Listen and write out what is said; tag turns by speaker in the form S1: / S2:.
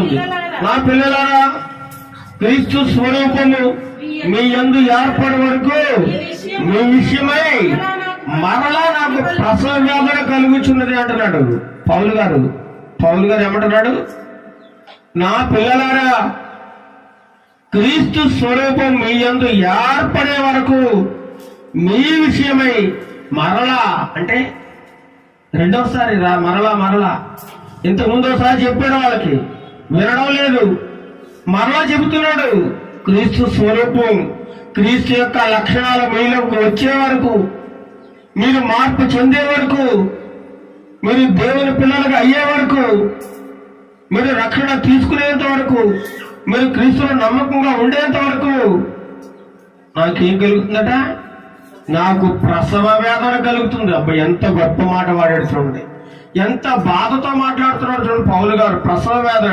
S1: మాట్లాడుతుంది. నా పిల్లలారా, క్రీస్తు స్వరూపము మీ యందు ఏర్పడే వరకు మీ విషయమై మరలా నాకు ప్రసవ వేదన కలుగుచున్నది అంటున్నాడు పౌలు గారు. పౌలు గారు ఏమంటున్నాడు? నా పిల్లలారా, క్రీస్తు స్వరూపం మీ యందు ఏర్పడే వరకు మీ విషయమై మరలా, అంటే రెండోసారి మరలా ఇంతకుముందు ఒకసారి చెప్పాడు, వాళ్ళకి వినడం లేదు, మరలా చెబుతున్నాడు. క్రీస్తు స్వరూపం, క్రీస్తు యొక్క లక్షణాలు మీలోకి వచ్చే వరకు, మీరు మార్పు చెందే వరకు, మీరు దేవుని పిల్లలుగా అయ్యే వరకు, మీరు రక్షణ తీసుకునేంత వరకు, మీరు క్రీస్తులో నమ్మకంగా ఉండేంత వరకు నాకేం కలుగుతుందట? నాకు ప్రసవ వేదన కలుగుతుంది. అబ్బాయి, ఎంత గొప్ప మాట వాడాడు చూడండి, ఎంత బాధతో మాట్లాడుతున్నాడు చూడండి పౌలు గారు. ప్రసవ వేదన